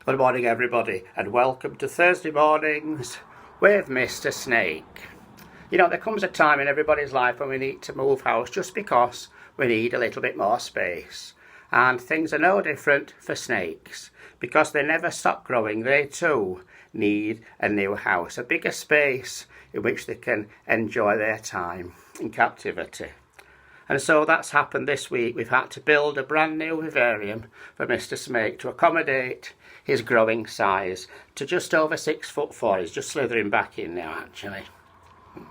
Good morning everybody, and welcome to Thursday Mornings with Mr. Snake. You know, there comes a time in everybody's life when we need to move house just because we need a little bit more space. And things are no different for snakes. Because they never stop growing, they too need a new house, a bigger space in which they can enjoy their time in captivity. And so that's happened this week. We've had to build a brand new vivarium for Mr. Snake to accommodate his growing size to just over 6'4". He's just slithering back in now, actually. Do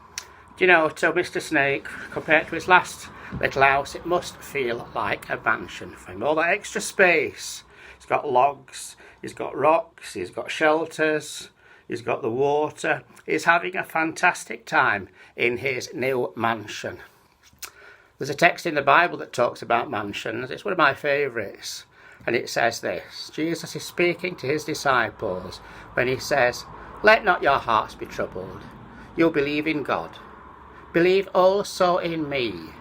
you know, to Mr. Snake, compared to his last little house, it must feel like a mansion for him. All that extra space. He's got logs, he's got rocks, he's got shelters, he's got the water. He's having a fantastic time in his new mansion. There's a text in the Bible that talks about mansions. It's one of my favourites. And it says this. Jesus is speaking to his disciples when he says, "Let not your hearts be troubled. You believe in God. Believe also in me.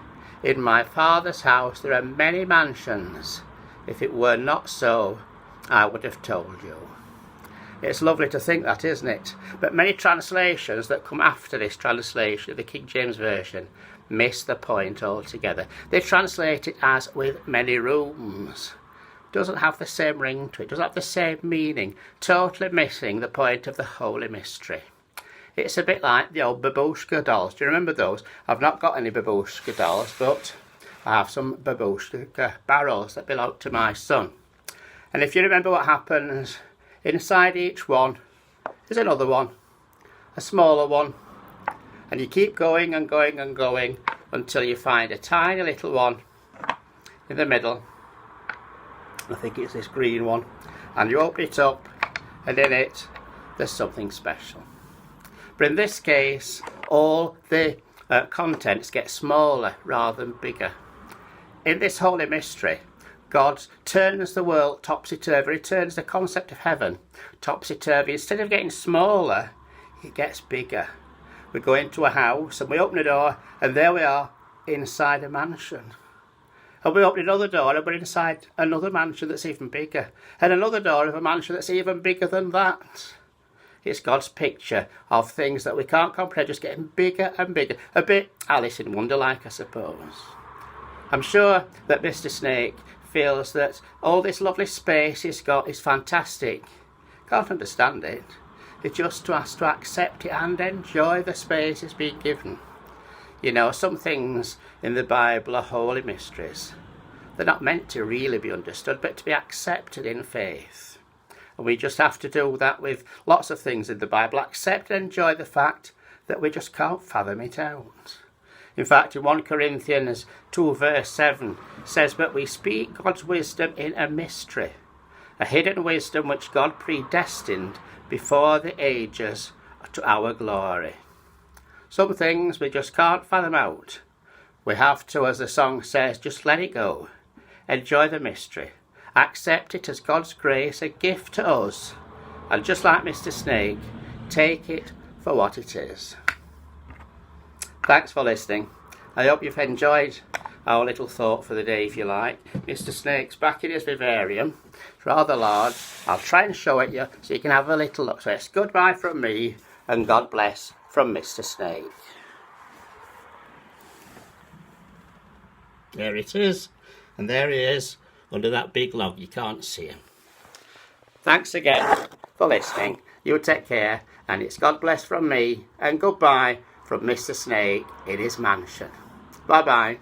In my Father's house there are many mansions. If it were not so, I would have told you." It's lovely to think that, isn't it? But many translations that come after this translation, the King James Version, miss the point altogether. They translate it as "with many rooms." Doesn't have the same ring to it, doesn't have the same meaning, totally missing the point of the holy mystery. It's a bit like the old Babushka Dolls. Do you remember those? I've not got any Babushka Dolls, but I have some Babushka barrels that belong to my son. And if you remember what happens, inside each one is another one, a smaller one. And you keep going and going and going until you find a tiny little one in the middle. I think it's this green one. And you open it up, and in it there's something special. But in this case, all the contents get smaller rather than bigger. In this holy mystery, God turns the world topsy-turvy. He turns the concept of heaven topsy-turvy. Instead of getting smaller, it gets bigger. We go into a house and we open a door, and there we are inside a mansion. And we open another door and we're inside another mansion that's even bigger. And another door of a mansion that's even bigger than that. It's God's picture of things that we can't comprehend, just getting bigger and bigger. A bit Alice in Wonderland, I suppose. I'm sure that Mr. Snake feels that all this lovely space he's got is fantastic. Can't understand it. He just has to accept it and enjoy the space he's been given. You know, some things in the Bible are holy mysteries. They're not meant to really be understood, but to be accepted in faith. And we just have to do that with lots of things in the Bible. Accept and enjoy the fact that we just can't fathom it out. In fact, in 1 Corinthians 2 verse 7 says, "But we speak God's wisdom in a mystery, a hidden wisdom which God predestined before the ages to our glory." Some things we just can't fathom out. We have to, as the song says, just let it go. Enjoy the mystery. Accept it as God's grace, a gift to us. And just like Mr. Snake, take it for what it is. Thanks for listening. I hope you've enjoyed our little thought for the day, if you like. Mr. Snake's back in his vivarium. It's rather large. I'll try and show it you so you can have a little look. So it's goodbye from me, and God bless from Mr. Snake. There it is. And there he is under that big log. You can't see him. Thanks again for listening. You take care. And it's God bless from me, and goodbye from Mr. Snake in his mansion. Bye-bye.